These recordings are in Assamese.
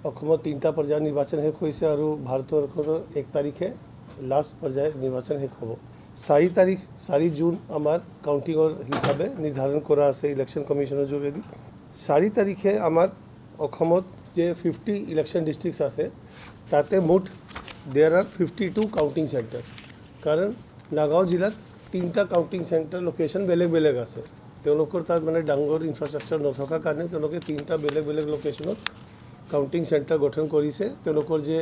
তিনিটা পৰ্যায়ৰ নিৰ্বাচন শেষ হৈছে আৰু ভাৰতৰ 1 তাৰিখে লাষ্ট পৰ্যায়ৰ নিৰ্বাচন শেষ হ'ব। 4 জুন আমাৰ কাউণ্টিঙৰ হিচাপে নিৰ্ধাৰণ কৰা আছে ইলেকশ্যন কমিশ্যনৰ যোগেদি। 4 তাৰিখে আমাৰ অসমত যে 50 ইলেকশ্যন ডিষ্ট্ৰিক্টছ আছে তাতে মুঠ দেয়াৰ আৰ 52 কাউণ্টিং চেণ্টাৰ্ছ। কাৰণ নাগাঁও জিলাত 3টা কাউণ্টিং চেণ্টাৰ লোকেশ্যন বেলেগ বেলেগ আছে। তেওঁলোকৰ তাত মানে ডাঙৰ ইনফ্ৰাষ্ট্ৰাকচাৰ নথকাৰ কাৰণে তেওঁলোকে 3টা বেলেগ বেলেগ লোকেশ্যনত কাউণ্টিং চেণ্টাৰ গঠন কৰিছে। তেওঁলোকৰ যে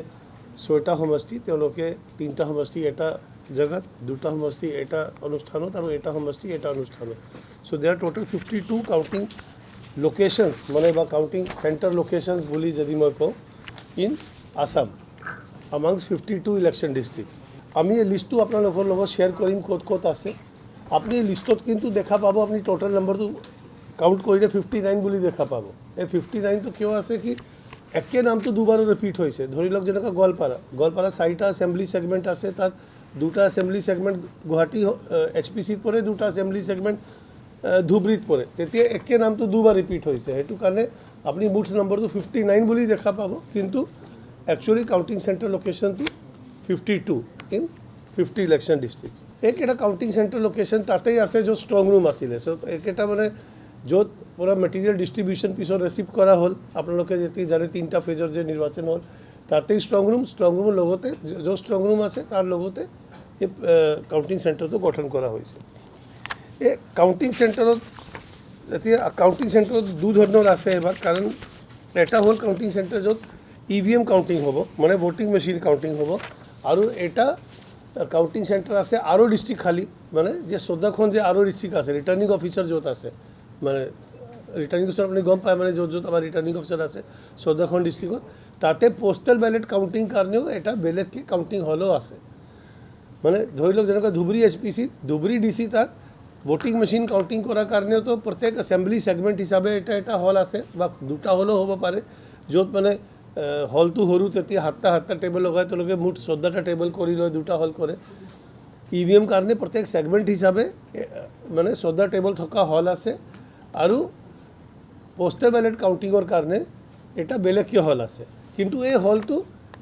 6টা সমষ্টি, তেওঁলোকে 3টা সমষ্টি এটা জেগাত, 2টা সমষ্টি এটা অনুষ্ঠানত আৰু এটা সমষ্টি এটা অনুষ্ঠানত। চ' দেয়াৰ টোটেল 52 কাউণ্টিং লোকেশ্যনছ মানে বা কাউণ্টিং চেণ্টাৰ লোকেশ্যনছ বুলি যদি মই কওঁ in Assam amongst 52 election districts. আমি এই লিষ্টটো আপোনালোকৰ লগত শ্বেয়াৰ কৰিম ক'ত ক'ত আছে। আপুনি এই লিষ্টত কিন্তু দেখা পাব, আপুনি টোটেল নম্বৰটো কাউণ্ট কৰিলে 59 বুলি দেখা পাব। এই 59টো কিয় আছে কি একে নামটো দুবাৰো ৰিপিট হৈছে। ধৰি লওক যেনেকৈ গোৱালপাৰা 4টা এছেম্বলি ছেগমেণ্ট আছে, তাত 2টা এছেম্বলি ছেগমেণ্ট গুৱাহাটী HPCত পৰে, 2টা এছেম্বলি ছেগমেণ্ট ধুবুৰীত পৰে। তেতিয়া একে নামটো দুবাৰ ৰিপিট হৈছে। সেইটো কাৰণে আপুনি মুঠ নম্বৰটো 59 বুলি দেখা পাব, কিন্তু একচুৱেলি কাউণ্টিং চেণ্টাৰ লোকেশ্যনটো 52 ইন 50 ইলেকশ্যন ডিষ্ট্ৰিক্টছ। এইকেইটা কাউণ্টিং চেণ্টাৰ লোকেশ্যন তাতেই আছে য'ত ষ্ট্ৰং ৰুম আছিলে। চ' এইকেইটা মানে য'ত পূৰা মেটেৰিয়েল ডিষ্ট্ৰিবিউশ্যন পিছত ৰিচিভ কৰা হ'ল। আপোনালোকে যেতিয়া জানে 3টা ফেজৰ যে নিৰ্বাচন হ'ল তাতেই ষ্ট্ৰং ৰুমৰ লগতে য'ত ষ্ট্ৰং ৰুম আছে তাৰ লগতে এই কাউণ্টিং চেণ্টাৰটো গঠন কৰা হৈছে। এই কাউণ্টিং চেণ্টাৰত এতিয়া কাউণ্টিং চেণ্টাৰত দুধৰণৰ আছে এবাৰ। কাৰণ এটা হ'ল কাউণ্টিং চেণ্টাৰ য'ত EVM কাউণ্টিং হ'ব, মানে ভোটিং মেচিন কাউণ্টিং হ'ব, আৰু এটা কাউণ্টিং চেণ্টাৰ আছে আৰু ডিষ্ট্ৰিক্ট খালী, মানে যে 14খন যে আৰু ডিষ্ট্ৰিক্ট আছে ৰিটাৰ্ণিং অফিচাৰ য'ত আছে, মানে ৰিটাৰ্ণিং অফিচাৰ আপুনি গম পায়, মানে য'ত আমাৰ ৰিটাৰ্ণিং অফিচাৰ আছে 14খন ডিষ্ট্ৰিক্টত, তাতে পোষ্টেল বেলেট কাউণ্টিং কাৰণেও এটা বেলেগকৈ কাউণ্টিং হলো আছে। মানে ধৰি লওক যেনেকৈ ধুবুৰী HPC, ধুবুৰী DC তাত ভোটিং মেচিন কাউণ্টিং কৰাৰ কাৰণেওতো প্ৰত্যেক এছেম্বলি ছেগমেণ্ট হিচাপে এটা হল আছে, বা 2টা হলো হ'ব পাৰে, য'ত মানে হলটো সৰু তেতিয়া 7টা টেবুল লগাই তেওঁলোকে মুঠ 14টা টেবুল কৰি লয়, 2টা হল কৰে। EVM কাৰণে প্ৰত্যেক ছেগমেণ্ট হিচাপে মানে 14 টেবুল থকা হল আছে, আৰু পোষ্টেল বেলেট কাউণ্টিঙৰ কাৰণে এটা বেলেগকৈ হল আছে। কিন্তু এই হলটো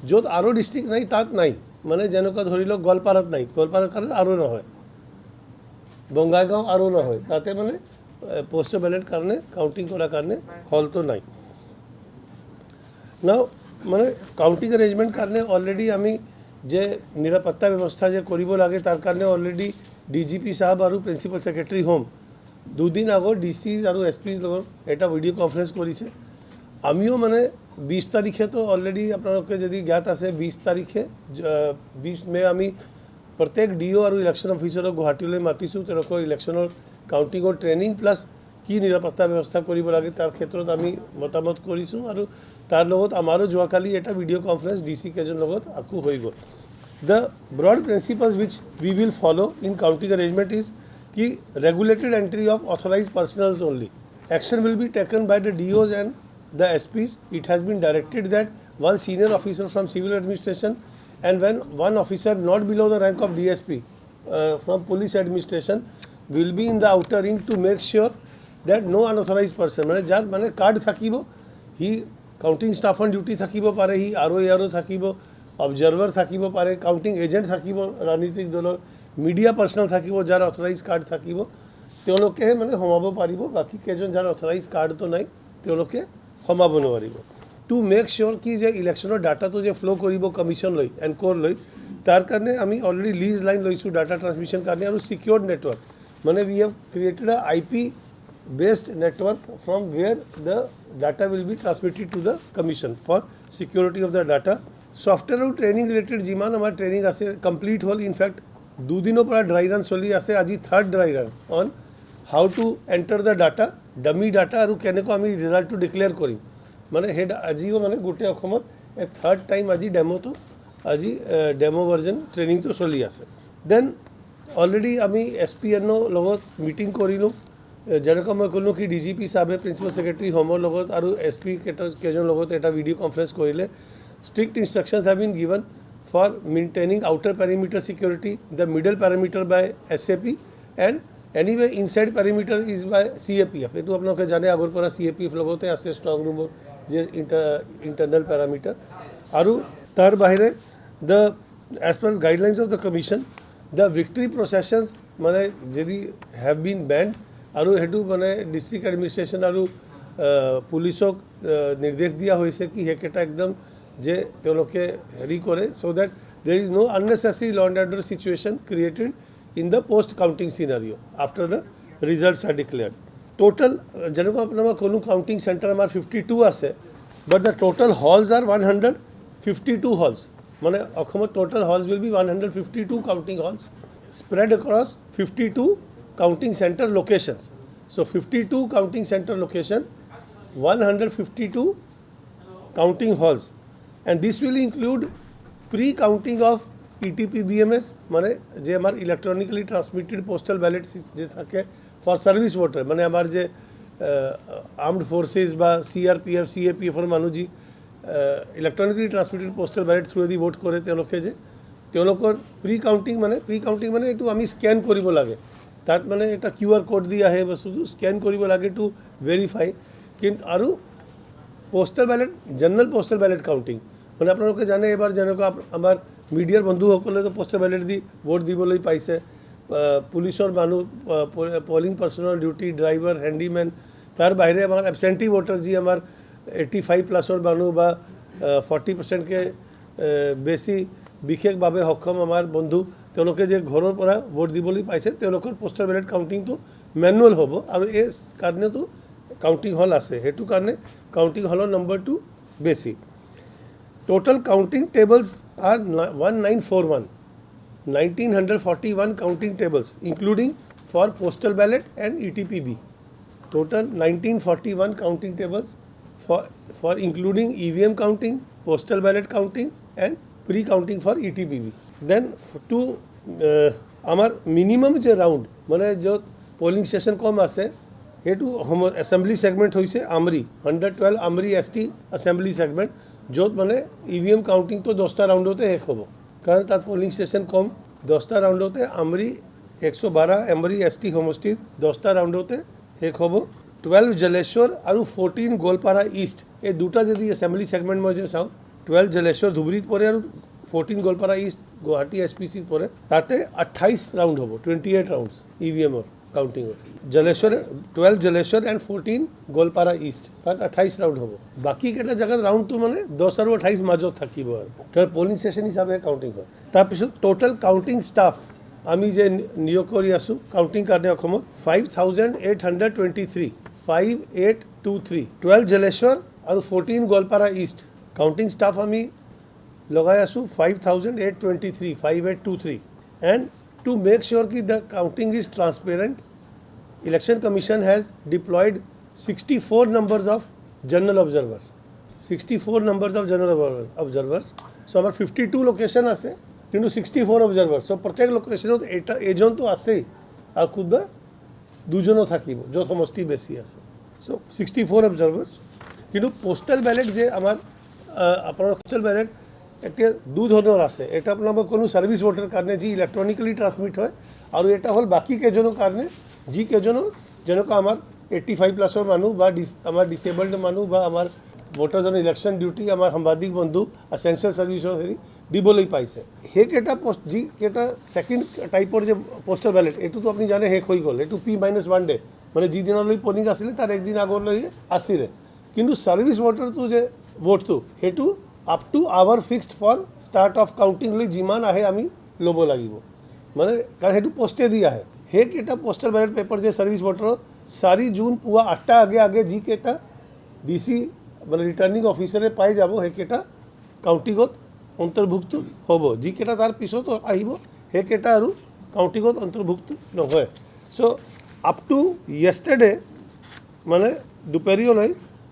য'ত আৰু ডিষ্ট্ৰিক্ট নাই তাত নাই, মানে যেনেকুৱা ধৰি লওক গোৱালপাৰাত নাই, গোৱালপাৰাৰ কাৰণে আৰু নহয়, বঙাইগাঁও আৰু নহয়, তাতে মানে পোষ্টেল বেলেট কাৰণে কাউণ্টিং কৰাৰ কাৰণে হলটো নাই। নাও মানে কাউণ্টিং এৰেঞ্জমেণ্ট কাৰণে অলৰেডি আমি যে নিৰাপত্তা ব্যৱস্থা যে কৰিব লাগে তাৰ কাৰণে অলৰেডি DGP সাহেব আৰু প্ৰিন্সিপাল ছেক্ৰেটাৰী হোম 2 দিন আগত DCs আৰু SPs লগত এটা ভিডিঅ' কনফাৰেঞ্চ কৰিছে। আমিও মানে 20 তাৰিখেতো অলৰেডি আপোনালোকে যদি জ্ঞাত আছে 20 তাৰিখে 20 মে আমি প্ৰত্যেক DO আৰু ইলেকশ্যন অফিচাৰক গুৱাহাটীলৈ মাতিছোঁ। তেওঁলোকৰ ইলেকশ্যনৰ কাউণ্টিঙৰ ট্ৰেইনিং প্লাছ কি নিৰাপত্তা ব্যৱস্থা কৰিব লাগে তাৰ ক্ষেত্ৰত আমি মতামত কৰিছোঁ, আৰু তাৰ লগত আমাৰো যোৱাকালি এটা ভিডিঅ' কনফাৰেঞ্চ DC কেইজনৰ লগত আকৌ হৈ গ'ল। The broad principles which we will follow in counting arrangement is ki regulated entry of authorized personnel only. Action will be taken by the DOs and the SPs. It has been directed that one senior officer from civil administration and one officer not below the rank of DSP from police administration will be in the outer ring to make sure that no unauthorized person, মানে যাৰ মানে কাৰ্ড থাকিব, সি কাউণ্টিং ষ্টাফ অন ডিউটি থাকিব পাৰে, সি RO থাকিব, অবজাৰ্ভাৰ থাকিব পাৰে, কাউণ্টিং এজেণ্ট থাকিব, ৰাজনীতিক দলৰ মিডিয়া পাৰ্চনেল থাকিব, যাৰ অথৰাইজ কাৰ্ড থাকিব, তেওঁলোকেহে মানে সোমাব পাৰিব। বাকী কেইজন যাৰ অথৰাইজ কাৰ্ডটো নাই তেওঁলোকে সোমাব নোৱাৰিব। টু মেক চিয়'ৰ কি যে ইলেকশ্যনৰ ডাটাটো যে ফ্ল' কৰিব কমিশ্যন লৈ এনক'ৰ লৈ, তাৰ কাৰণে আমি অলৰেডি লিজ লাইন লৈছোঁ ডাটা ট্ৰান্সমিশ্যন কাৰণে, আৰু ছিকিউৰ্ড নেটৱৰ্ক, মানে উই হেভ ক্ৰিয়েটেড আ IP based network from where the data will be transmitted to the commission for security of the data. Software আৰু ট্ৰেইনিং ৰিলেটেড যিমান আমাৰ ট্ৰেইনিং আছে কমপ্লিট হ'ল। ইনফেক্ট 2 দিনৰ পৰা ড্ৰাই ৰান চলি আছে, আজি 3rd dry run on how to enter the data, dummy data, আৰু কেনেকৈ আমি ৰিজাল্টটো ডিক্লেয়াৰ কৰিম। মানে সেই আজিও মানে গোটেই অসমত 3rd টাইম আজি ডেম'টো, আজি ডেম' ভাৰ্জন ট্ৰেইনিংটো চলি আছে। দেন অলৰেডি আমি SPNৰ লগত মিটিং কৰিলোঁ। যেনেকৈ মই ক'লোঁ কি DGP সাহেবে প্ৰিন্সিপাল ছেক্ৰেটাৰী হোমৰ লগত আৰু SP কেইজনৰ লগত এটা ভিডিঅ' কনফাৰেঞ্চ কৰিলে। strict instructions have been given for maintaining outer perimeter security, the middle perimeter by SAP, and anyway inside perimeter is by CAPF. এইটো আপোনালোকে জানে আগৰ পৰা CAPF লগতে আছে ষ্ট্ৰং ৰুমৰ যে ইন্টাৰনাল প্যাৰামিটাৰ আৰু তাৰ বাহিৰে the as per guidelines of the commission the victory প্ৰচেছনছ মানে যদি হেভ বিন বেণ্ড আৰু সেইটো মানে ডিষ্ট্ৰিক্ট এডমিনিষ্ট্ৰেশ্যন আৰু পুলিচক নিৰ্দেশ দিয়া হৈছে কি সেইকেইটা একদম যে তেওঁলোকে হেৰি কৰে চ' that there is no unnecessary law and order situation created in the post counting scenario after the results are declared. Total যেনেকুৱা আপোনাৰ কোনো কাউণ্টিং চেণ্টাৰ আমাৰ 52 আছে but the total halls are 152 halls মানে অসমত total halls will be 152 counting halls spread across 52 counting center locations. So 52 counting center location, 152 counting halls, and this will include pre-counting of ETP BMS মানে যে আমার ইলেকট্রনিক্যালি ট্রান্সমিটেড পোস্টাল ব্যালট যে থাকে ফর সার্ভিস ভোটার মানে আমার যে আর্মড ফোর্সেস বা CRPF CAPFৰ মানুহ যি ইলেকট্ৰনিক্যালি ট্ৰান্সমিটেড পোস্টাল ব্যালট থ্ৰুৱেদি ভোট কৰে তেওঁলোকে যে তেওঁলোকৰ প্ৰি কাউণ্টিং মানে এইটো আমি স্কেন কৰিব লাগে তাত মানে এটা QR কোড দি আহে বস্তুটো স্কেন কৰিব লাগে টু ভেৰিফাই কিন্তু আৰু postal ballot general postal ballot counting মানে আপোনালোকে জানে এবাৰ যেনেকুৱা আমাৰ মিডিয়াৰ বন্ধুসকলে তো পোস্টাল ব্যালট দি ভোট দিবলৈ পাইছে পুলিচৰ মানুহ পলিং পাৰ্চনৰ ডিউটি ড্ৰাইভাৰ হেণ্ডিমেন তাৰ বাহিৰে আমাৰ এবচেণ্টি ভোটাৰ যি আমাৰ 85+ মানুহ বা 40%কে বেছি বিশেষভাৱে সক্ষম আমাৰ বন্ধু তেওঁলোকে যে ঘৰৰ পৰা ভোট দিবলৈ পাইছে তেওঁলোকৰ পোস্টাল ব্যালট কাউণ্টিংটো মেনুৱেল হ'ব আৰু এই কাৰণেতো কাউণ্টিং হল আছে সেইটো কাৰণে কাউণ্টিং হলৰ নম্বৰটো বেছি Total counting tables are 1941 counting tables including for postal ballot and ETPB. Total 1941 counting tables for including EVM counting, postal ballot counting and pre-counting for ETPB. Then to our minimum je round মানে যত polling station কম আছে সেইটো assembly segment হৈছে Amri 112 Amri ST assembly segment য'ত মানে EVM কাউণ্টিং তো 10টা ৰাউণ্ডতে শেষ হ'ব কাৰণ তাত পলিং ষ্টেচন কম 10টা ৰাউণ্ডতে আমৰি 112 আমৰি ST সমষ্টিত 10টা ৰাউণ্ডতে শেষ হ'ব 12 জলেশ্বৰ আৰু 14 গোৱালপাৰা ইষ্ট এই দুটা যদি এছেম্বলি ছেগমেণ্ট মই যে চাওঁ 12 জলেশ্বৰ ধুবুৰীত পৰে আৰু 14 গোৱালপাৰা ইষ্ট গুৱাহাটী SPCত পৰে তাতে 28 ৰাউণ্ড হ'ব 28 ৰাউণ্ডছ EVMৰ কাউণ্টিঙৰ জলেশ্বৰ 12 জলেশ্বৰ এণ্ড 14 গোৱালপাৰা ইষ্ট তাত 28 ৰাউণ্ড হ'ব বাকী কেইটা জেগাত ৰাউণ্ডটো মানে 10 আৰু 28 মাজত থাকিব আৰু কাৰণ পলিং ষ্টেচন হিচাপে কাউণ্টিং হয় তাৰপিছত টোটেল কাউণ্টিং ষ্টাফ আমি যে নিয়োগ কৰি আছোঁ কাউণ্টিং কাৰণে অসমত 5823 12 জলেশ্বৰ আৰু 14 গোৱালপাৰা ইষ্ট কাউণ্টিং ষ্টাফ আমি লগাই আছোঁ 5823 and to make sure that the counting is transparent, Election Commission has deployed 64 numbers of general observers. 64 numbers of general observers. So our 52 location আছে কিন্তু 64 observers. So প্ৰত্যেক লোকেশনত এটা এজন তো আছে আৰু খুদবা দুজনও থাকিব য'ত সমষ্টি বেছি আছে so 64 observers কিন্তু পোস্টাল ব্যালট যে আমাৰ আপোনাৰ পোস্টাল ব্যালট এতিয়া দু ধৰণৰ আছে এটা আপোনাৰ কোনো সাৰ্ভিস ভোটাৰ কাৰণে যি ইলেক্ট্ৰনিক্যালি ট্ৰান্সমিট হয় আৰু এটা হ'ল বাকি কেজনৰ কাৰণে যি কেজনৰ যেনেকুৱা আমাৰ 85+ মানুহ বা আমাৰ ডিসেবলড মানুহ বা আমাৰ ভোটাৰজনৰ ইলেকশ্যন ডিউটি আমাৰ সাংবাদিক বন্ধু এসেনশিয়েল সাৰ্ভিসৰ হেৰি দিবলৈ পাইছে সেইকেইটা পোষ্ট যি কেইটা সেকেন্ড টাইপৰ যে পোস্টাল ব্যালট এইটোতো আপুনি জানে শেষ হৈ গ'ল এইটো P-1 ডে মানে যি দিনলৈ পলিং আছিলে তাৰ একদিন আগলৈ আছিলে কিন্তু সাৰ্ভিস ভোটাৰটো যে ভোটটো সেইটো up to hour fixed for start of counting লৈ যিমান আহে আমি ল'ব লাগিব মানে কাৰণ সেইটো পোষ্টে দি আহে সেইকেইটা পোস্টাল ব্যালট পেপাৰ যে সাৰ্ভিস ভোটাৰ 4 জুন পুৱা 8টা আগে যি কেইটা DC মানে ৰিটাৰ্নিং অফিচাৰে পাই যাব সেইকেইটা কাউণ্টিঙত অন্তৰ্ভুক্ত হ'ব যি কেইটা তাৰ পিছত আহিব সেইকেইটা আৰু কাউণ্টিঙত অন্তৰ্ভুক্ত নহয় সো আপ টু ইয়েষ্টাৰডে মানে দুপৰীয়ালৈ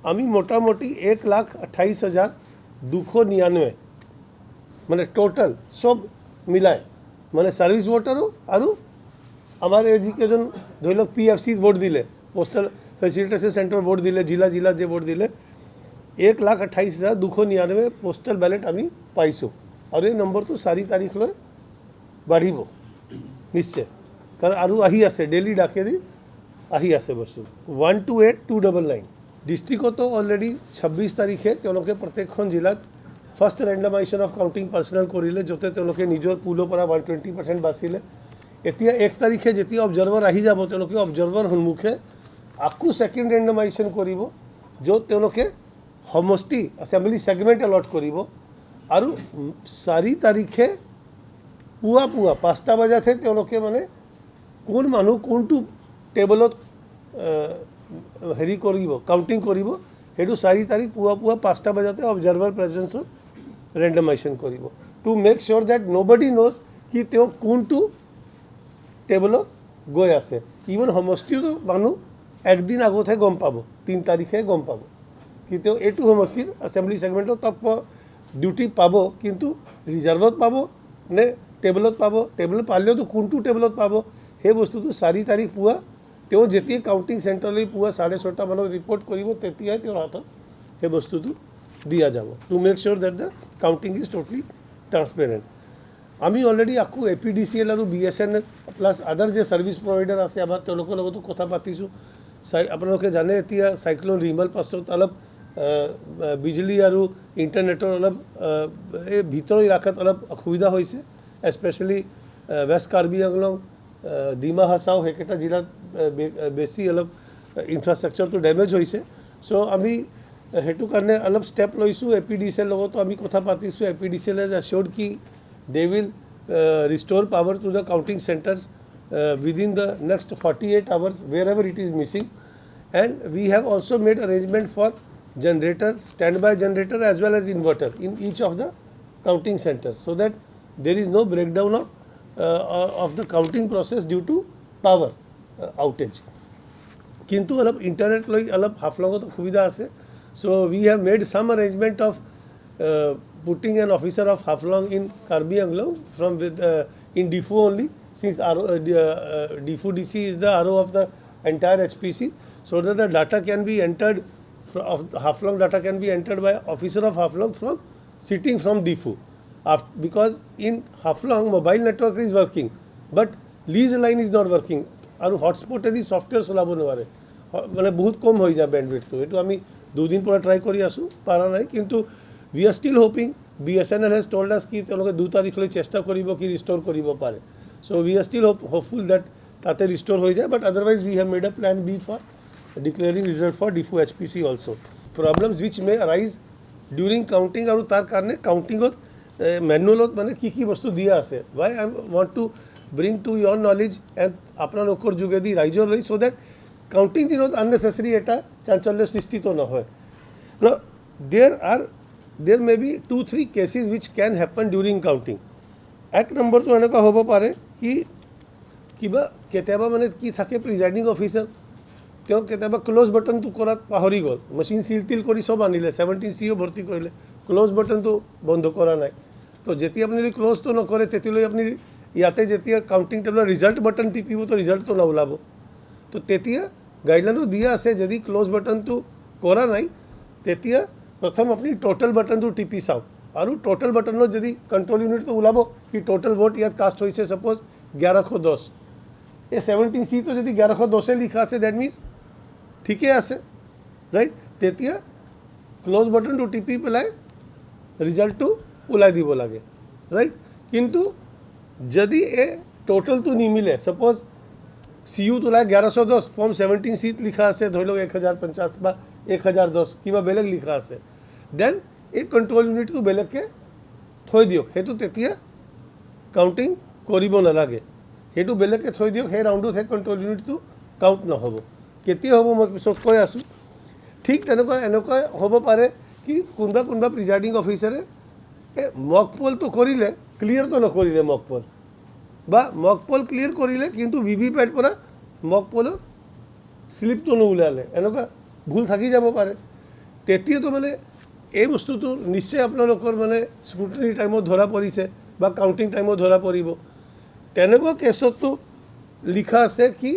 আমি মোটামুটি 1,28,299 মানে টোটাল সব মিলাই মানে সার্ভিস ভোটারও আৰু আমাৰ এই যিকেইজন ধৰি লওক PFC ভোট দিলে পোস্টাল ফেসিলিটেশন সেন্টার ভোট দিলে জিলা যে ভোট দিলে 1,28,299 পোস্টাল ব্যালট আমি পাইছোঁ আৰু এই নম্বৰটো 4 তাৰিখলৈ বাঢ়িব নিশ্চয় কাৰণ আৰু আহি আছে ডেইলি ডাকেদি আহি আছে বস্তু 128,299 ডিষ্ট্ৰিক্টতো অলৰেডি 26 তাৰিখে তেওঁলোকে প্ৰত্যেকখন জিলাত ফাৰ্ষ্ট ৰেণ্ডামাইজেশ্যন অফ কাউণ্টিং পাৰ্চনেল কৰিলে, য'তে তেওঁলোকে নিজৰ পুলৰ পৰা 120% বাচিলে। এতিয়া 1 তাৰিখে যেতিয়া অবজাৰ্ভাৰ আহি যাব, তেওঁলোকে অবজাৰ্ভাৰ সন্মুখে আকৌ ছেকেণ্ড ৰেণ্ডামাইজেশ্যন কৰিব, য'ত তেওঁলোকে সমষ্টি এছেম্বলি ছেগমেণ্ট এলট কৰিব। আৰু 4 তাৰিখে পুৱা 5টা বজাতহে তেওঁলোকে মানে কোন মানুহ কোনটো টেবলত হেৰি কৰিব, কাউণ্টিং কৰিব, সেইটো 4 তাৰিখ পুৱা 5টা বজাতে অবজাৰ্ভাৰ প্ৰেজেঞ্চত ৰেণ্ডামাইজেশ্যন কৰিব, to make sure that nobody knows কি তেওঁ কোনটো টেবলত গৈ আছে। ইভেন সমষ্টিটো মানুহ একদিন আগতহে গম পাব, 3 তাৰিখে গম পাব কি তেওঁ এইটো সমষ্টিৰ এছেম্বলি ছেগমেণ্টত ডিউটি পাব, কিন্তু ৰিজাৰ্ভত পাব নে টেবলত পাব, টেবলত পালেওতো কোনটো টেবলত পাব সেই বস্তুটো 4 তাৰিখ পুৱা তেওঁ যেতিয়া কাউণ্টিং চেণ্টাৰলৈ পুৱা 6:30 মানত ৰিপৰ্ট কৰিব, তেতিয়াই তেওঁৰ হাতত সেই বস্তুটো দিয়া যাব, to make sure that the counting is totally transparent. আমি অলৰেডি আকৌ APDCL আৰু BSNL প্লাছ আদাৰ যে ছাৰ্ভিচ প্ৰভাইডাৰ আছে আমাৰ তেওঁলোকৰ লগতো কথা পাতিছোঁ। আপোনালোকে জানে এতিয়া চাইক্লন ৰিমাল পাছত অলপ বিজুলী আৰু ইণ্টাৰনেটৰ অলপ এই ভিতৰ ইলাকাত অলপ অসুবিধা হৈছে, স্পেচিয়েলি ৱেষ্ট কাৰ্বি আংলং, ডিমা হাছাও সেইকেইটা জিলাত বেছি অলপ ইনফ্ৰাষ্ট্ৰাকচাৰটো ডেমেজ হৈছে। চ' আমি সেইটো কাৰণে অলপ ষ্টেপ লৈছোঁ। APDCL লগতো আমি কথা পাতিছোঁ। APDCL has assured কি they will restore power to the counting centers within the next 48 hours wherever it is missing, and we have also made arrangement for generators, standby generator as well as inverter in each of the counting centers, so that there is no breakdown of the counting process due to power outage. কিন্তু অলপ ইণ্টাৰনেট লৈ অলপ হাফলঙত অসুবিধা আছে। So we have made some arrangement of putting an officer of Haflong in Karbi Anglong from in DFU only, since DFU DC is the RO of the entire HPC, so that the data can be entered of Haflong data can be entered by officer of Haflong from sitting from DFU. Because in Haflong mobile network is working, but lease line is not working. আৰু হটস্পটেদি ছফ্টৱেৰ চলাব নোৱাৰে, মানে বহুত কম হৈ যায় বেণ্ডউইথটো। এইটো আমি 2 দিন পৰা ট্ৰাই কৰি আছোঁ, পাৰা নাই। কিন্তু we are still hoping, BSNL has told us কি তেওঁলোকে 2 তাৰিখলৈ চেষ্টা কৰিব কি ৰিষ্ট'ৰ কৰিব পাৰে। So' we are still hopeful that তাতে ৰিষ্ট'ৰ হৈ যায়, but otherwise we have made a plan B for declaring result for DFU HPC also'. Problems which may rise during counting, আৰু তাৰ কাৰণে কাউণ্টিঙত মেনুৱেলত মানে কি বস্তু দিয়া আছে। Y I want to bring to your knowledge and আপোনালোকৰ যোগেদি ৰাইজলৈ, so that কাউণ্টিং দিনত unnecessary এটা চাঞ্চল্য সৃষ্টিত নহয়। there may be 2-3 cases which can happen during counting. এক নম্বৰটো এনেকুৱা হ'ব পাৰে কি কিবা কেতিয়াবা মানে কি থাকে, প্ৰিজাইডিং অফিচাৰ তেওঁ কেতিয়াবা ক্ল'জ বাটনটো কৰাত পাহৰি গ'ল, মেচিন চিল কৰি চব আনিলে, 17 CO ভৰ্তি কৰিলে, ক্ল'জ বাটনটো বন্ধ কৰা নাই। তো যেতিয়া আপুনি ক্ল'জটো নকৰে, তেতিয়ালৈ আপুনি ইয়াতে যেতিয়া কাউণ্টিং টেবলৰ ৰিজাল্ট বাটন টিপিব তো ৰিজাল্টটো নোলাব। তো তেতিয়া গাইডলাইনো দিয়া আছে, যদি ক্ল'জ বাটনটো কৰা নাই তেতিয়া প্ৰথম আপুনি টোটেল বাটনটো টিপি চাওক, আৰু টোটেল বাটনত যদি কণ্ট্ৰল ইউনিটটো ওলাব কি টোটেল ভোট ইয়াত কাষ্ট হৈছে ছাপ'জ 1110, এই 17 C তো যদি 1110 লিখা আছে ডেট মিনছ ঠিকে আছে, ৰাইট। তেতিয়া ক্ল'জ বাটনটো টিপি পেলাই ৰিজাল্টটো ওলাই দিব লাগে, ৰাইট। কিন্তু যদি এই টোটেলটো নিমিলে, ছাপ'জ CU তো ওলাই 1110, ফৰ্ম 17 C লিখা আছে ধৰি লওক 1050 বা 1010 কিবা বেলেগ লিখা আছে, দেন এই কণ্ট্ৰল ইউনিটটো বেলেগকৈ থৈ দিয়ক, সেইটো তেতিয়া কাউণ্টিং কৰিব নালাগে, সেইটো বেলেগকৈ থৈ দিয়ক। সেই ৰাউণ্ডত সেই কণ্ট্ৰল ইউনিটটো কাউণ্ট নহ'ব। কেতিয়া হ'ব মই পিছত কৈ আছোঁ। ঠিক এনেকুৱা হ'ব পাৰে কি কোনোবা প্ৰিজাইডিং অফিচাৰে এই মক পলটো কৰিলে, ক্লিয়াৰটো নকৰিলে মক পল, বা মক পল ক্লিয়াৰ কৰিলে কিন্তু VVPAT পৰা মক পলৰ স্লিপটো নোলালে, এনেকুৱা ভুল থাকি যাব পাৰে। তেতিয়াতো মানে এই বস্তুটো নিশ্চয় আপোনালোকৰ মানে স্ক্ৰুটিনি টাইমত ধৰা পৰিছে বা কাউণ্টিং টাইমত ধৰা পৰিব। তেনেকুৱা কেছতো লিখা আছে কি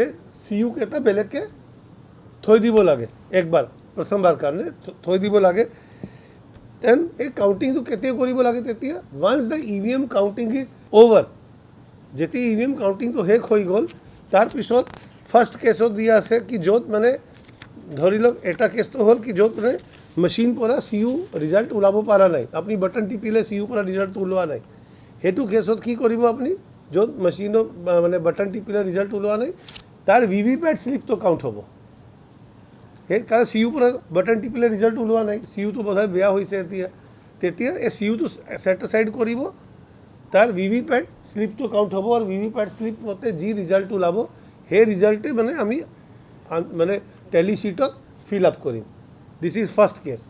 এই CU কেইটা বেলেগকৈ থৈ দিব লাগে, একবাৰ প্ৰথমবাৰ কাৰণে থৈ দিব লাগে। দেন এই কাউণ্টিংটো কেতিয়া কৰিব লাগে, তেতিয়া once the EVM counting is over, যেতিয়া EVM কাউণ্টিংটো শেষ হৈ গ'ল তাৰপিছত ফাৰ্ষ্ট কেছত দিয়া আছে কি য'ত মানে ধৰি লওক এটা কেছটো হ'ল কি য'ত মানে মেচিন পৰা CU ৰিজাল্ট ওলাব পৰা নাই, আপুনি বাটন টিপিলে CU পৰা ৰিজাল্টটো ওলোৱা নাই, সেইটো কেছত কি কৰিব আপুনি, য'ত মেচিনত মানে বাটন টিপিলে ৰিজাল্ট ওলোৱা নাই তাৰ VVPAT শ্লিপটো কাউণ্ট হ'ব। সেই কাৰণ CU পৰা বাটন টিপিলে ৰিজাল্ট ওলোৱা নাই, CUটো বোধহয় বেয়া হৈছে তেতিয়া এই CUটো ছেট এছাইড কৰিব, তাৰ VVPAT শ্লিপটো কাউণ্ট হ'ব আৰু VVPAT শ্লিপ মতে যি ৰিজাল্ট ওলাব সেই ৰিজাল্টে মানে আমি মানে টেলি শ্বীটত ফিল আপ কৰিম। This is first case.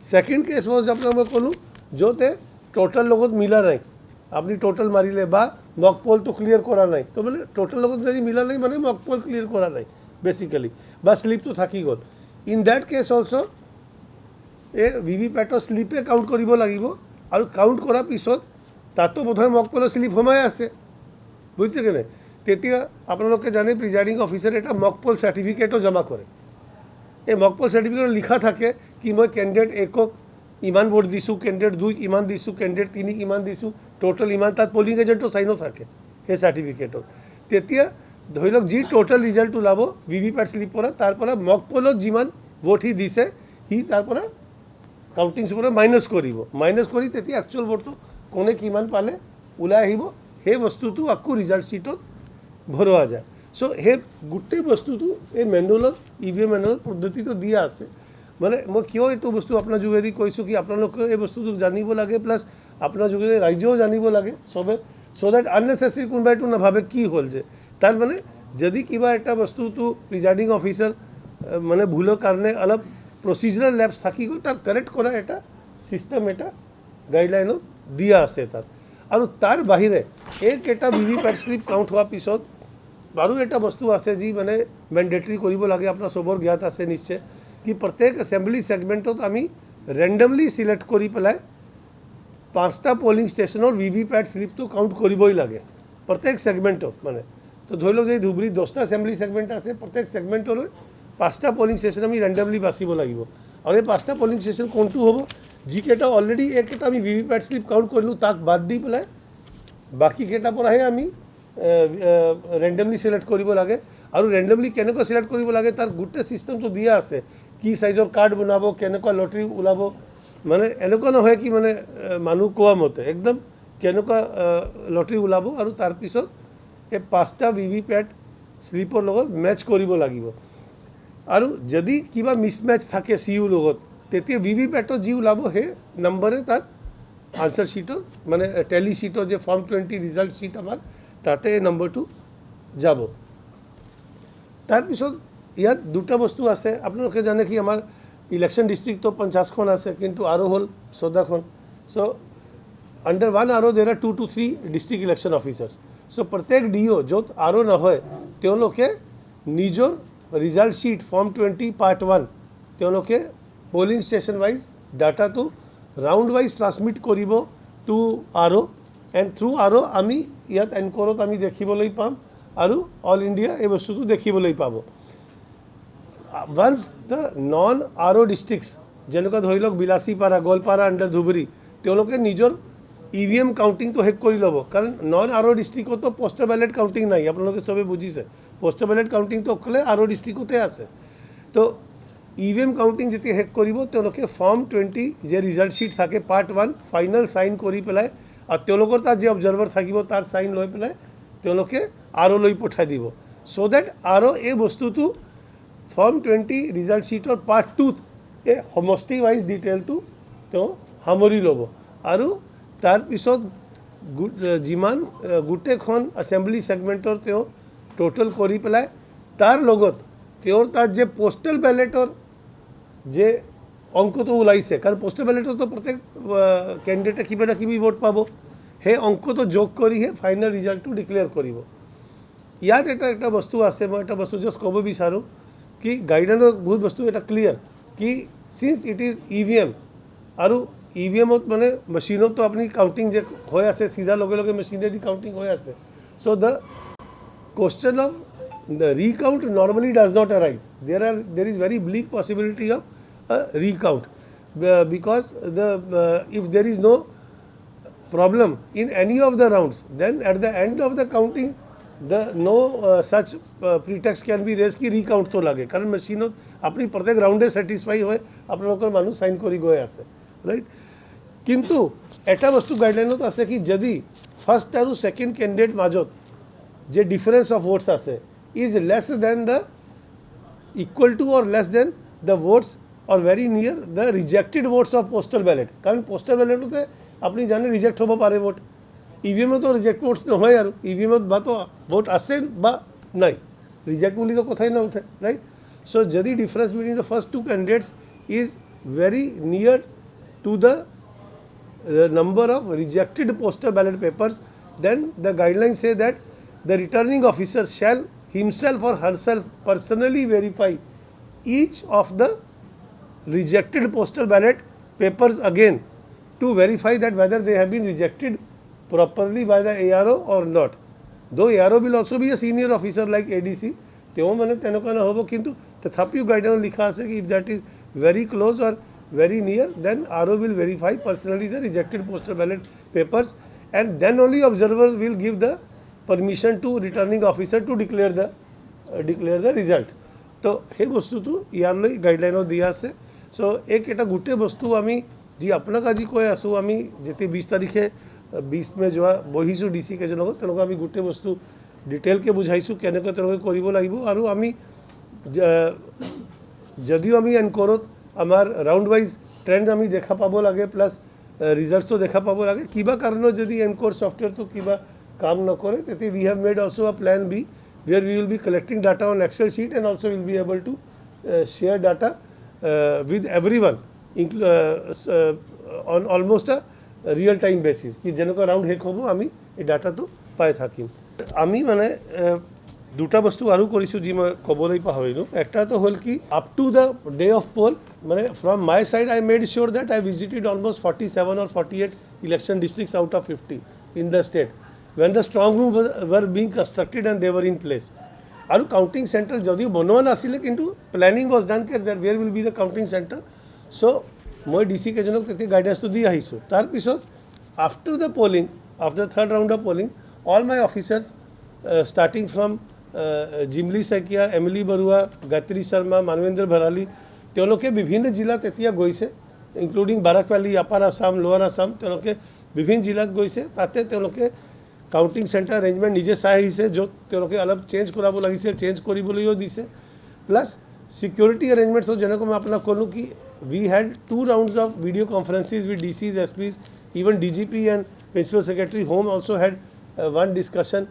Second case was আপোনাক মই ক'লোঁ য'তে টোটেল লগত মিলা নাই, আপুনি টোটেল মাৰিলে বা মক পলটো ক্লিয়াৰ কৰা নাই, তো মানে টোটেল লগত যদি মিলা নাই মানে মক পল ক্লিয়াৰ কৰা নাই বেচিকেলি, বা শ্লিপটো থাকি গ'ল। ইন দ্যাট কেছ অলছ' এই VVPATৰ শ্লিপে কাউণ্ট কৰিব লাগিব, আৰু কাউণ্ট কৰাৰ পিছত তাতো বোধহয় মক পলৰ শ্লিপ সোমাই আছে, বুজিছে কেনে, তেতিয়া আপোনালোকে জানে প্ৰিজাইডিং অফিচাৰে এটা মক পল চাৰ্টিফিকেটো জমা কৰে। এই মক পল চাৰ্টিফিকেটত লিখা থাকে কি মই কেণ্ডিডেট একক ইমান ভোট দিছোঁ, কেণ্ডিডেট 2 ইমান দিছোঁ, কেণ্ডিডেট 3 ইমান দিছোঁ, টোটেল ইমান, তাত পলিং এজেণ্টৰ চাইনো থাকে সেই চাৰ্টিফিকেটত। তেতিয়া ধৰি লওক যি টোটেল ৰিজাল্ট ওলাব VVPAT শ্লিপ পৰা, তাৰ পৰা মক পলত যিমান ভোট সি দিছে সি তাৰ পৰা কাউণ্টিংছ পৰা মাইনাছ কৰিব, মাইনাছ কৰি তেতিয়া একচুৱেল ভোটটো কোনে কিমান পালে ওলাই আহিব, সেই বস্তুটো আকৌ ৰিজাল্ট শ্বীটত ভৰোৱা যায়। চ' সেই গোটেই বস্তুটো এই মেনুৱেলত EVM মেনুৱেলত পদ্ধতিটো দিয়া আছে। মানে মই কিয় এইটো বস্তু আপোনাৰ যোগেদি কৈছোঁ কি আপোনালোকে এই বস্তুটো জানিব লাগে, প্লাছ আপোনাৰ যোগেদি ৰাইজেও জানিব লাগে চবে, চ' ডেট আননেচেচাৰী কোনোবাইটো নাভাবে কি হ'ল যে তাৰ মানে যদি কিবা এটা বস্তুটো প্ৰিজাইডিং অফিচাৰ মানে ভুলৰ কাৰণে অলপ প্ৰচিজাৰেল লেপছ থাকি গ'ল, তাৰ কাৰেক্ট কৰা এটা ছিষ্টেম এটা গাইডলাইনত দিয়া আছে তাত। আৰু তাৰ বাহিৰে এইকেইটা VVPAT শ্লিপ কাউণ্ট হোৱাৰ পিছত আৰু এটা বস্তু আছে যি মানে মেণ্ডেটৰী কৰিব লাগে, আপোনাৰ চবৰ জ্ঞাত আছে নিশ্চয় কি প্ৰত্যেক এছেম্বলি ছেগমেণ্টত আমি ৰেণ্ডমলি ছিলেক্ট কৰি পেলাই 5টা পলিং ষ্টেচনৰ VVPAT শ্লিপটো কাউণ্ট কৰিবই লাগে প্ৰত্যেক ছেগমেণ্টত। মানে তো ধৰি লওক যে ধুবুৰীত 10টা এছেম্বলি ছেগমেণ্ট আছে, প্ৰত্যেক ছেগমেণ্টলৈ 5টা পলিং ষ্টেচন আমি ৰেণ্ডমলি বাচিব লাগিব। আৰু এই 5টা পলিং ষ্টেচন কোনটো হ'ব, যিকেইটা অলৰেডি এইকেইটা আমি VVPAT শ্লিপ কাউণ্ট কৰিলোঁ তাক বাদ দি পেলাই বাকীকেইটাৰ পৰাহে আমি ৰেণ্ডমলি ছিলেক্ট কৰিব লাগে। আৰু ৰেণ্ডমলি কেনেকৈ ছিলেক্ট কৰিব লাগে তাৰ গোটেই ছিষ্টেমটো দিয়া আছে, কি চাইজৰ কাৰ্ড বনাব, কেনেকুৱা লটাৰী ওলাব, মানে এনেকুৱা নহয় কি মানে মানুহ কোৱা মতে একদম কেনেকুৱা লটাৰী ওলাব, আৰু তাৰপিছত এই 5টা VVPAT শ্লিপৰ লগত মেচ কৰিব লাগিব। আৰু যদি কিবা মিছমেচ থাকে CU লগত, তেতিয়া VVPATত যি ওলাব সেই নম্বৰে তাত আনচাৰ শ্বীটৰ মানে টেলি শ্বীটৰ যে ফৰ্ম 20 ৰিজাল্ট শ্বীট আমাৰ তাতে এই নম্বৰটো যাব। তাৰপিছত ইয়াত দুটা বস্তু আছে, আপোনালোকে জানে কি আমাৰ ইলেকশ্যন ডিষ্ট্ৰিক্টটো 50খন আছে, কিন্তু আৰু হ'ল 14খন। So' under 1 RO there are 2 to 3 district election officers. So' প্ৰত্যেক DO য'ত RO নহয় তেওঁলোকে নিজৰ ৰিজাল্ট শ্বীট ফৰ্ম 20 পাৰ্ট 1 তেওঁলোকে পলিং ষ্টেচন ৱাইজ ডাটাটো ৰাউণ্ড ৱাইজ ট্ৰান্সমিট কৰিব to RO, and through RO আমি ইয়াত এনকৰত আমি দেখিবলৈ পাম আৰু অল ইণ্ডিয়া এই বস্তুটো দেখিবলৈ পাব। Once the non RO districts যেনেকুৱা ধৰি লওক বিলাসীপাৰা, গোৱালপাৰা, আণ্ডাৰ ধুবুৰী, তেওঁলোকে নিজৰ EVM কাউণ্টিংটো শেষ কৰি ল'ব, কাৰণ নন RO ডিষ্ট্ৰিক্টতো পোষ্টেল বেলেট কাউণ্টিং নাই, আপোনালোকে চবে বুজিছে। পোষ্টেল বেলেট কাউণ্টিংটো অকলে RO ডিষ্ট্ৰিক্টতে আছে। তো EVM কাউণ্টিং যেতিয়া শেষ কৰিব তেওঁলোকে ফৰ্ম 20 যে ৰিজাল্ট শ্বীট থাকে পাৰ্ট 1 ফাইনেল চাইন কৰি পেলাই, আৰু তেওঁলোকৰ তাত যে অবজাৰ্ভাৰ থাকিব তাৰ চাইন লৈ পেলাই তেওঁলোকে RO লৈ পঠাই দিব, চ' ডেট RO এই বস্তুটো ফৰ্ম 20 ৰিজাল্ট শ্বীটৰ পাৰ্ট 2ত এই সমষ্টি ৱাইজ ডিটেইলটো তেওঁ সামৰি ল'ব। আৰু তাৰপিছত যিমান গোটেইখন এছেম্বলি ছেগমেণ্টৰ তেওঁ টোটেল কৰি পেলাই তাৰ লগত তেওঁৰ তাত যে পোষ্টেল বেলেটৰ যে অংকটো ওলাইছে, কাৰণ পোষ্টেল বেলেটতো প্ৰত্যেক কেণ্ডিডেটে কিবা না কিবি ভোট পাব, সেই অংকটো যোগ কৰিহে ফাইনেল ৰিজাল্টটো ডিক্লেয়াৰ কৰিব। ইয়াত এটা বস্তু আছে, মই এটা বস্তু জাষ্ট ক'ব বিচাৰোঁ কি গাইডলাইনত বহুত বস্তু এটা ক্লিয়াৰ কি চিন্স ইট ইজ EVM আৰু EVMত মানে মেচিনতো আপুনি কাউণ্টিং যে হৈ আছে চিধা লগে লগে মেচিনেদি কাউণ্টিং হৈ আছে, so' the question of the recount normally does not arise. There is very bleak possibility of a recount because if there is no problem in any of the rounds, then at the end of the counting no such pretext can be raise कि रिकाउंट तो लगे कारण मेसिनत अपनी प्रत्येक राउंडे सेटिस्फाई हुए आपलोकर मानु साइन करी गए आसे राइट किंतु एटा वस्तु गाइडलाइनत आसे कि यदि फर्स्ट और सेकेंड कैंडिडेट माजत जे डिफरेंस ऑफ वोट्स आसे is less than the equal to or less than the votes or very near the rejected votes of postal ballot कारण पोस्टल बैलेटते अपनी जाने रिजेक्ट होबो पारे वोट इवीएम तो रिजेक्ट वोट नहय आरो इवीएम बा तो वोट आसे बा नहीं रिजेक्ट बोली तो कथाई ना उठे राइट सो यदि difference between the first two candidates is very near to the number of rejected postal ballot papers then the guidelines say that the returning officer shall himself or herself personally verify each of the rejected postal ballot papers again to verify that whether they have been rejected properly by the ARO or not. Though ARO will also be a senior officer like ADC, तेओ माने तेनका ना होबो किंतु तथापि गाइडलाइन लिखा आछे कि if that is very close or very near then RO will verify personally the rejected postal ballot papers and then only observer will give the permission to returning officer to declare the result. तो हे बस्तु तो यार गाइडलाइनों दिया से सो एक एटा गुटे बस्तु आमी जी अपना काजी कोई आसु आमी जेते 20 तारिखे 20 में जो बहिसु डीसी के जनक तेनका आमी गुटे बस्तु डिटेल के बुझाइसु केनेको तेनके करिबो लागिबो आरो आमी जदिও आमी एनकोरत आमार राउंड वाइज ट्रेंड आमी देखा पाबो लागे प्लस रिजल्ट्स तो देखा पाबो लागे किबा कारण जदि एनकोर सॉफ्टवेयर तो किबा काम न करे तेते we have made also a plan B where we will be collecting data on Excel sheet and also will be able to share data with everyone on almost a real time basis कि जनक राउंड हेक होबो आमी ए डाटा तो पाए থাকিম आमी माने দুটা বস্তু আৰু কৰিছো যি মই কবলৈ পাহৰিলো একটা তো হল কি up to the day of poll মানে from my side I made sure that I visited almost 47 or 48 election districts out of 50 in the state when the strong room were being constructed and they were in place আৰু কাউন্টিং সেন্টাৰ যদিও বনোৱা নাছিলে কিন্তু planning was done that where will be the counting center so মই ডিসি কেজনক তেতে গাইডেন্স তো দি আহিছো তাৰ পিছত after the polling after the third round of polling all my officers starting from Jimli Saikia Emily Baruah Gayatri Sharma Manabendra Bharali তেওঁলোকে বিভিন্ন জিলাত এতিয়া গৈছে including Barak valley upper Assam lower Assam তেওঁলোকে বিভিন্ন জিলাত গৈছে তাতে তেওঁলোকে কাউন্টিং সেন্টাৰ अरेंजमेंट নিজে চাই আহিছে য'ত তেওঁলোকে অলপ চেঞ্জ কৰাব লাগিছে চেঞ্জ কৰিবলৈও দিছে প্লাস সিকিউরিটি अरेंजमेंट्स যেনেকৈ মই আপোনাক ক'লো কি we had 2 rounds of video conferences with DCs SPs even DGP and principal secretary home also had one discussion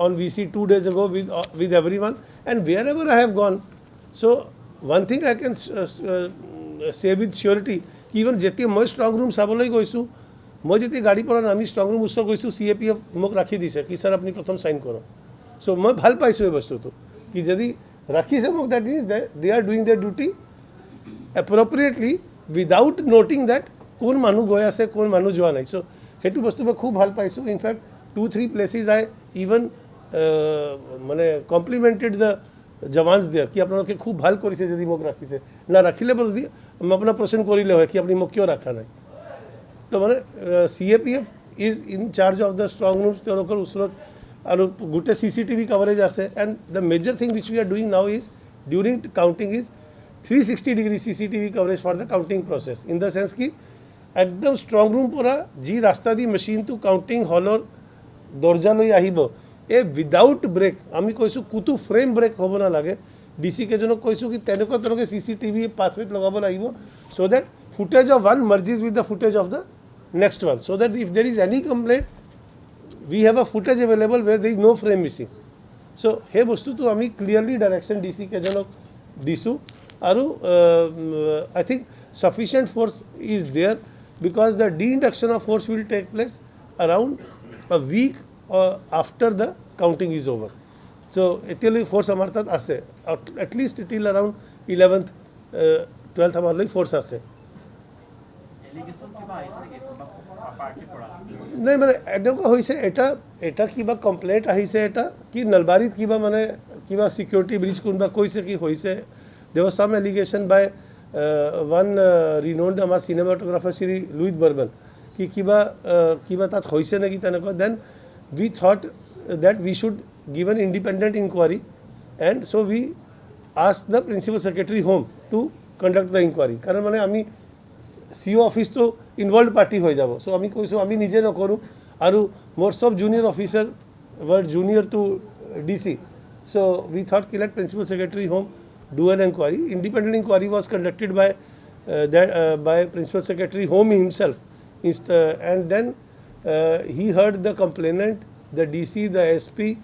on VC 2 days ago with everyone and wherever I have gone so one thing I can say with surety even jeti moi strong room sabulai goisu মই যেতে গাড়ী পৰা আমি ষ্ট্ৰং ৰুম উৎসৱ গৈছোঁ CAPF মোক ৰাখি দিছে কি স্যাৰ আপুনি প্ৰথম সাইন কৰক সো মই ভাল পাইছোঁ এই বস্তুটো কি যদি ৰাখিছে মোক that means they are doing their duty appropriately without noting that কোন মানুহ গৈ আছে কোন মানুহ যোৱা নাই সো হেতু বস্তু মই খুব ভাল পাইছোঁ ইনফ্যাক্ট 2-3 প্লেসেস আই ইভেন মানে কমপ্লিমেন্টেড দ্য জওয়ানস দেয়ার কি আপোনালোকে খুব ভাল কৰিছে যদি মোক ৰাখিছে না ৰাখিলে বলদি মই আপোনাৰ প্ৰশ্ন কৰিলে হয় কি আপুনি মোক কিয় ৰাখা নাই तो मैंने CAPF is in charge of the strong rooms तेरोकर उसरत और गुटे CCTV coverage आसे and the major thing which we are doing now is during counting is 360-degree CCTV coverage for the counting process in the sense कि एकदम strong room पूरा जी रास्ता दी machine तो counting hall और दर्जा लोई आहिबो ए without break आमी कोई सु कुतु frame break होबो ना लगे DC के जनक कोई सु कि तेनको तेनके CCTV pathway लगाबो लागिबो so that footage of one merges with the footage of the next one so that if there is any complaint we have a footage available where there is no frame missing so he bostu to ami clearly direction DC ke janok disu aru I think sufficient force is there because the deinduction of force will take place around a week after the counting is over so etili force amar tat ase at least till around 11th 12th amar loi force ase नहीं মানে এনেকুৱা হৈছে এটা কিবা কমপ্লেইন্ট আহিছে এটা কি নলবাৰীত কিবা মানে কিবা সিকিউৰিটি ব্ৰিজ কোনবা কৈছে কি হৈছে there was some allegation by one renowned আমার সিনেমাটোগ্রাফার শ্রী লুইত বর্মন কি কিবা তাত হৈছে নেকি তেনেকুৱা then we thought that we should given independent inquiry, and so we asked the principal secretary home to conduct the inquiry. कारण माने आमी सीओ ऑफिस तो इनवॉल्व पार्टी हो जाबो, सो आमी कोइसो आमी निजे न करू आरु मोर सब जूनियर ऑफिसर वर junior to DC, so we thought कि let principal secretary home do an inquiry. Independent inquiry was conducted by by principal secretary home himself, and then he heard the complainant, the DC, the SP,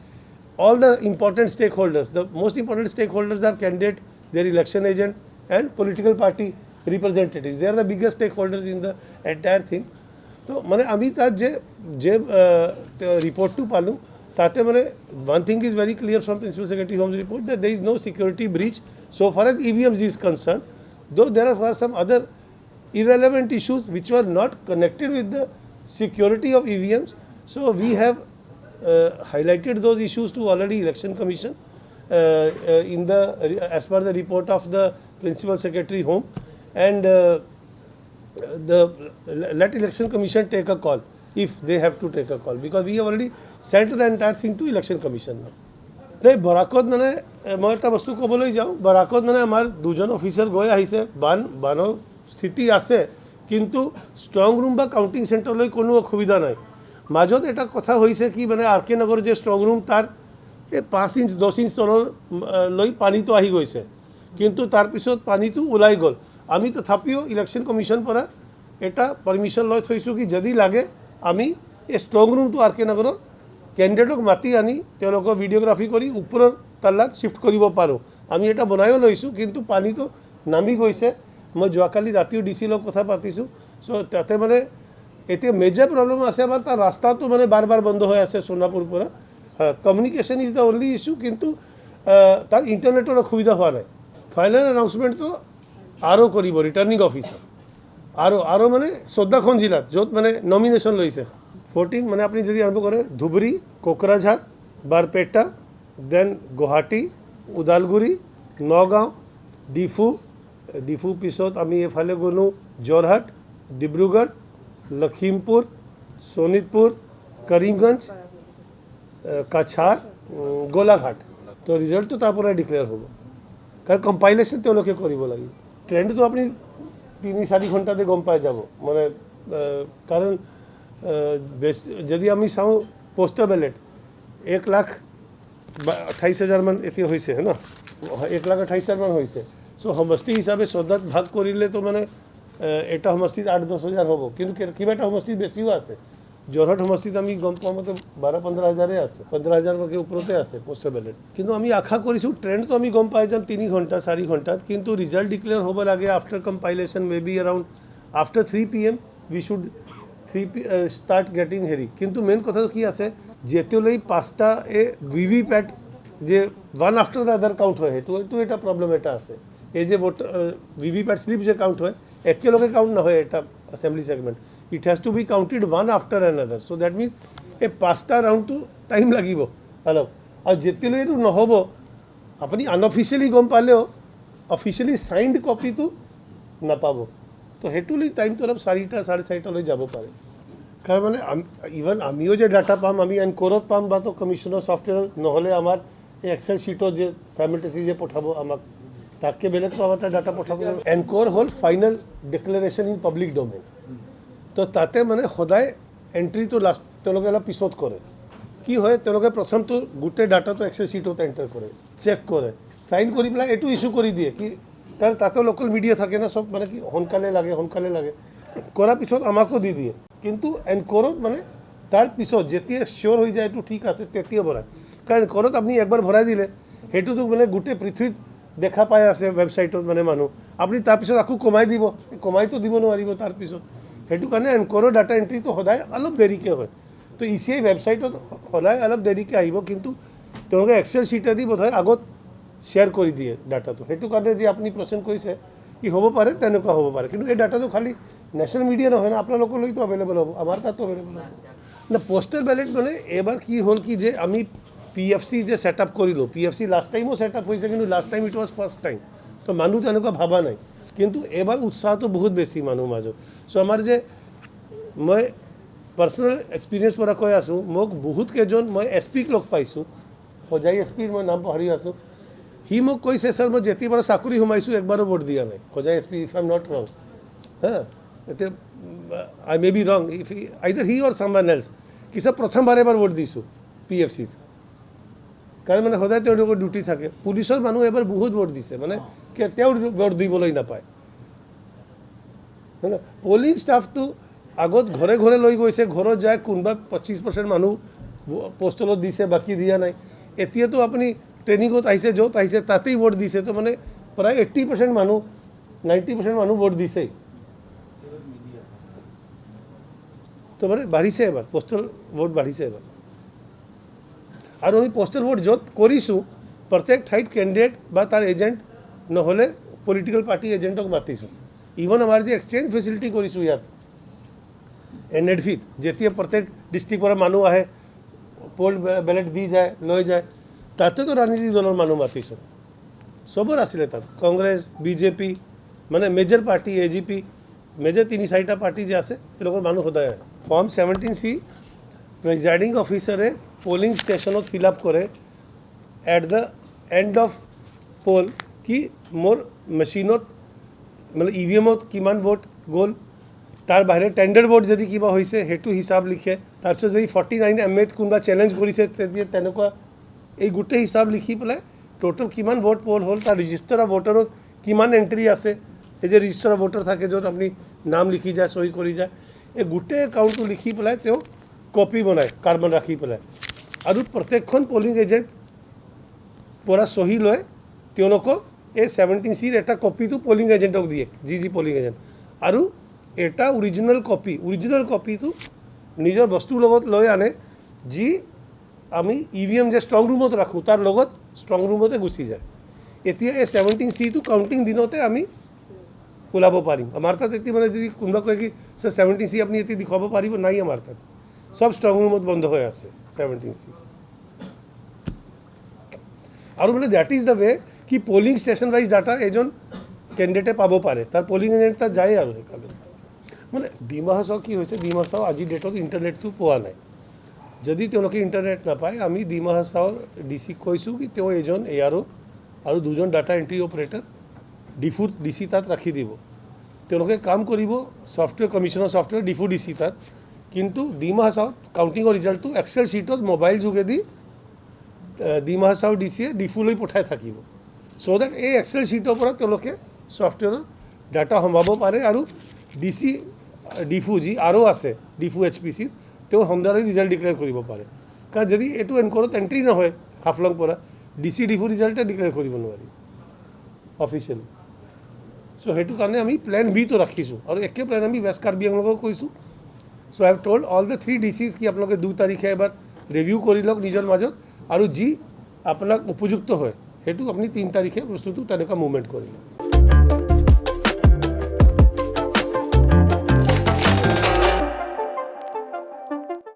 all the important stakeholders. The most important stakeholders are candidate, their election agent, and political party representatives. They are the biggest stakeholders in the entire thing. तो मैंने अभी तक जे रिपोर्ट टू पालू ताते मैंने one thing is very clear from Principal Secretary Home's report that there is no security breach so far as EVMs is concerned, though there were some other irrelevant issues which were not connected with the security of EVMs. So we have highlighted those issues to already Election Commission in the as per the report of the Principal Secretary Home, and let Election Commission take a call if they have to take a call, because we have already sent the entire thing to Election Commission now. नहीं बराकत मैंने मैं एक बस्तु कबले जाऊँ बराकत मैंने आमार दुजन ऑफिसर गए आहिसे बानो स्थिति आसे किंतु स्ट्रंग रूम बा काउंटिंग सेंटर लई कोनो असुविधा নাই মাজত এটা কথা হইছে কি মানে আরকে নগর যে স্ট্রং রুম তার 5 ইঞ্চ 10 ইঞ্চ তলৰ লৈ পানী তো আহি গৈছে কিন্তু তাৰ পিছত পানী তো ওলাই গল আমি তথাপিও ইলেকশন কমিশন পৰা এটা পাৰমিশন লৈ থৈছো কি যদি লাগে আমি এই স্ট্ৰং ৰুম তো আৰকে নগৰ কেন্ডিডেটক মাতি আনি তেওঁলোকক ভিডিওগ্ৰাফি কৰি ওপৰৰ তলাত শিফট কৰিব পাৰো আমি এটা বনায়ও লৈছো কিন্তু পানী তো নামি গৈছে মই যোৱাকালি ৰাতিও ডিসি লগ কথা পাতিছো সো তাতে মানে এতে মেজৰ প্ৰবলেম আছে আমাৰ তাৰ ৰাস্তা তো মানে বাৰ বাৰ বন্ধ হৈ আছে সোনাপুৰ পৰা communication is the only issue কিন্তু তাৰ ইন্টাৰনেটৰ অসুবিধা হোৱা নাই ফাইনাল অনাউন্সমেন্ট তো আৰো কৰিব ৰিটাৰ্নিং অফিসার আরো মানে 14খন জিলাত য'ত মানে নমিনেশন লৈছে 14 মানে আপনি যদি আরম্ভ করে ধুবুৰী কোকৰাঝাৰ বাৰপেটা দেন গুৱাহাটী ওদালগুৰি নগাঁও ডিফু পিছত আমি এফালে গলো যোৰহাট ডিব্ৰুগড় লখিমপুৰ শোণিতপুৰ কৰিমগঞ্জ কাছাৰ গোলাঘাট তো ৰিজাল্ট তো তাৰ পৰা ডিক্লেয়াৰ হ'ব কাৰণ কম্পাইলেশ্যন তেওঁলোকে কৰিব লাগিব ট্ৰেন্ড তো আপনি 3-4 ঘণ্টাতে গম পাই যাব মানে কাৰণ যদি আমি চাওঁ পোস্টাল বেলেট 1,28,000 মান এতিয়া হৈছে না 1,28,000 মান হৈছে সো সমষ্টি হিচাপে 14 ভাগ কৰিলে তো মানে এটা সমষ্টিত 8-10,000 হ'ব কিন্তু কিবা এটা সমষ্টিত বেছিও আছে যোৰহাট সমষ্টিত আমি গম পাওঁ মতে 12-15,000 আছে 15,000 ৰ ওপৰতে আছে পোস্টাল বেলেট কিন্তু আমি আশা কৰিছো ট্ৰেন্ড তো আমি গম পাই যাম 3 ঘণ্টা 4 ঘণ্টাত কিন্তু ৰিজাল্ট ডিক্লেয়াৰ হ'ব লাগে after compilation maybe around after 3 PM we should start getting হেৰি কিন্তু মেইন কথা কি আছে যেতিয়ালৈ 5টা ভিভিপ্যাট যে one after the other count হয় তো এটা প্ৰবলেম এটা আছে এই যে ভিভিপ্যাট স্লিপ যে কাউন্ট হয় একেলগে কাউন্ট নহয় এটা assembly segment it has to be counted one after another so that means এই 5টা রাউন্ড তো টাইম লাগিব অলপ আৰু যেতিয়ালৈ এইটো নহ'ব আপুনি আনঅফিচিয়ালি গম পালেও অফিচিয়ালি সাইন্ড কপি তো নাপাব তো হেতুলি টাইম তো অলপ 4টা 4:30 লৈ যাব পাৰে কাৰণ মানে ইভেন আমিও যে ডাটা পাম আমি এনকোৰত পাম বা তো কমিশনৰ সফটওয়্যাৰ নহলে আমাৰ এক্সেল শিটত যে সাইমেলটেনিয়াসলি যে পঠাব আমাক তাকে বেলেগ তো আমাৰ ডাটা পঠাব Encore hall final declaration in public domain তো তাতে মানে সদায় এন্ট্ৰি তো লাষ্ট তেওঁলোকে অলপ পিছত কৰে কি হয় তেওঁলোকে প্ৰথম তো গোটেই ডাটা তো এক্সেল শিটত এন্টাৰ কৰে চেক কৰে সাইন কৰি পেলাই এটো ইস্যু কৰি দিয়ে কি কাৰণ তাতে লোকাল মিডিয়া থাকে না সব মানে কি হনকালে লাগে কৰাৰ পিছত আমাকো দি দিয়ে কিন্তু এনকোৰত মানে তাৰ পিছত যেতিয়া শিওৰ হৈ যায় তো ঠিক আছে তেতিয়া ভৰাই কাৰণ এনকোৰত আপনি একবাৰ ভৰাই দিলে হেতু তো মানে গোটেই পৃথিৱীত দেখা পাই আছে ওয়েবসাইটত মানে মানুহ আপনি তাৰ পিছত আকো কমাই তো দিব নোৱাৰিব তাৰ পিছত হেতু কাৰণে এনকোৰৰ ডাটা এন্ট্ৰি তো সদায় অলপ দেৰিকে হয় তো ইসিআই ওয়েবসাইটত সদায় অলপ দেৰিকে আহিব কিন্তু তেওঁলোকে এক্সেল শিট দি বোধহয় আগত শেয়াৰ কৰি দিয়ে ডাটা তো হেতু কাৰণে যে আপনি প্ৰশ্ন কৰিছে কি হ'ব পাৰে তেনেকুৱা হ'ব পাৰে কিন্তু এই ডাটা তো খালি ন্যাশনাল মিডিয়া নহয় না আপোনালোকৰ লৈ তো अवेलेबल হ'ব আমাৰ তাত তো अवेलेबल হ'ব না পোস্টাল ব্যালট মানে এবাৰ কি হ'ল কি যে আমি পিএফসি যে সেটআপ কৰিলো পিএফসি লাস্ট টাইমও সেটআপ হৈছে কিন্তু last time it was first time তো মানুহ তেনেকুৱা ভাবা নাই কিন্তু এবাৰ উৎসাহ তো বহুত বেছি মানুহ মাজত সো আমাৰ যে মই পাৰ্সোনাল এক্সপিৰিয়েন্স পৰা কৈ আছো মোক বহুত কেজন মই এসপিক লগ পাইছো হোজাই এছপিৰ মই নাম পাহৰি আছোঁ সি মোক কৈছে ছাৰ মই যেতিয়াবাৰ চাকৰি সোমাইছোঁ একবাৰো ভোট দিয়া নাই Hojai SP if I am not ৰং হা এতিয়া আই মে বি ৰং ইফ আইদাৰ হি অৰ ছামৱান এলছ কিছু প্ৰথমবাৰ এবাৰ ভোট দিছোঁ PFCত কাৰণ মানে সদায় তেওঁলোকৰ ডিউটি থাকে পুলিচৰ মানুহ এবাৰ বহুত ভোট দিছে মানে কেতিয়াও ভোট দিবলৈ নাপায় হয় না পলিং ষ্টাফটো আগত ঘৰে ঘৰে লৈ গৈছে ঘৰত যায় কোনোবা 25% মানুহ পোষ্টেলত দিছে বাকী দিয়া নাই এতিয়াতো আপুনি ট্ৰেইনিঙত আহিছে য'ত আহিছে তাতেই ভোট দিছে তো মানে প্ৰায় 80% মানুহ 90% মানুহ ভোট দিছেই তো মানে বাঢ়িছে এবাৰ পোষ্টেল ভোট বাঢ়িছে এবাৰ আৰু আমি পোষ্টেল ভোট য'ত কৰিছোঁ প্ৰত্যেক ঠাইত কেণ্ডিডেট বা তাৰ এজেণ্ট নহ'লে পলিটিকেল পাৰ্টি এজেণ্টক মাতিছোঁ ইভন আমাৰ যে এক্সচেঞ্জ ফেচিলিটি কৰিছোঁ ইয়াত NADFIত যেতিয়া প্ৰত্যেক ডিষ্ট্ৰিক্টৰ পৰা মানুহ আহে পোল বেলেট দি যায় লৈ যায় তাতেতো ৰাজনীতি দলৰ মানুহ মাতিছোঁ চবৰ আছিলে তাত কংগ্ৰেছ BJP মানে মেজৰ পাৰ্টি AGP মেজৰ 3-4টা পাৰ্টি যে আছে তেওঁলোকৰ মানুহ সদায় আহে ফৰ্ম 17C প্ৰিজাইডিং অফিচাৰে পোলিং ষ্টেচনত ফিল আপ কৰে at the end of poll কি মোৰ মেচিনত মানে EVMত কিমান ভোট গ'ল তাৰ বাহিৰে টেণ্ডাৰ ভোট যদি কিবা হৈছে সেইটো হিচাপ লিখে তাৰপিছত যদি 49 MAত কোনোবা চেলেঞ্জ কৰিছে তেতিয়া তেনেকুৱা এই গোটেই হিচাপ লিখি পেলাই টোটেল কিমান ভোট পোল হ'ল তাৰ ৰেজিষ্টাৰ অফ ভোটাৰত কিমান এণ্ট্ৰি আছে এই যে ৰেজিষ্টাৰ অফ ভোটাৰ থাকে য'ত আপুনি নাম লিখি যায় চহী কৰি যায় এই গোটেই একাউণ্টটো লিখি পেলাই তেওঁ কপি বনায় কাৰ্বন ৰাখি পেলাই আৰু প্ৰত্যেকখন পলিং এজেণ্ট পৰা চহী লৈ তেওঁলোকক এই 17Cৰ এটা কপিটো পলিং এজেণ্টক দিয়ে যি পলিং এজেণ্ট আৰু এটা অৰিজিনেল কপিটো নিজৰ বস্তুৰ লগত লৈ আনে যি আমি EVM যে ষ্ট্ৰং ৰুমত ৰাখোঁ তাৰ লগত ষ্ট্ৰং ৰুমতে গুচি যায় এতিয়া এই 17Cটো কাউণ্টিং দিনতে আমি ওলাব পাৰিম আমাৰ তাত এতিয়া মানে যদি কোনোবা কয় কি ছাৰ 17C আপুনি এতিয়া দেখুৱাব পাৰিব নাই আমাৰ তাত সব ষ্ট্ৰং ৰুমত বন্ধ হৈ আছে 17C আৰু মানে দ্যাট ইজ দ্য ৱে কি পলিং ষ্টেচন ৱাইজ ডাটা এজন কেণ্ডিডেটে পাব পাৰে তাৰ পলিং এজেণ্ট তাত যায় আৰু সেইকাৰণে মানে ডিমা হাছাও কি হৈছে ডিমা হাছাও আজিৰ ডেটত ইণ্টাৰনেটটো পোৱা নাই যদি তেওঁলোকে ইণ্টাৰনেট নাপায় আমি ডিমা হাছাওৰ DCক কৈছোঁ কি তেওঁ এজন ARO আৰু দুজন ডাটা এণ্ট্ৰি অপাৰেটৰ ডিফুত DC তাত ৰাখি দিব তেওঁলোকে কাম কৰিব ছফ্টৱেৰ কমিশ্যনৰ ছফ্টৱেৰ ডিফু DC তাত কিন্তু ডিমা হাছাওত কাউণ্টিঙৰ ৰিজাল্টটো এক্সেল শ্বীটত মোবাইল যোগেদি ডিমা হাছাও DCয়ে ডিফুলৈ পঠাই থাকিব চ' ডেট এই এক্সেল শ্বীটৰ পৰা তেওঁলোকে ছফ্টৱেৰত ডাটা সোমাব পাৰে আৰু ডিফু যি আৰু আছে ডিফু HPCৰ তেওঁ সোনকালে ৰিজাল্ট ডিক্লেয়াৰ কৰিব পাৰে কাৰণ যদি এইটো এনক'ৰত এণ্ট্ৰি নহয় হাফলং পৰা ডিফু ৰিজাল্টে ডিক্লেয়াৰ কৰিব নোৱাৰি অফিচিয়েলি চ' সেইটো কাৰণে আমি প্লেন Bটো ৰাখিছোঁ আৰু একে প্লেন আমি ৱেষ্ট কাৰ্বি আংলঙক কৈছোঁ so' I have told all the 3 DCs কি আপোনালোকে 2 তাৰিখে এবাৰ ৰিভিউ কৰি লওক নিজৰ মাজত আৰু যি আপোনাক উপযুক্ত হয় সেইটো আপুনি 3 তাৰিখে বস্তুটো তেনেকুৱা মুভমেণ্ট কৰি লওক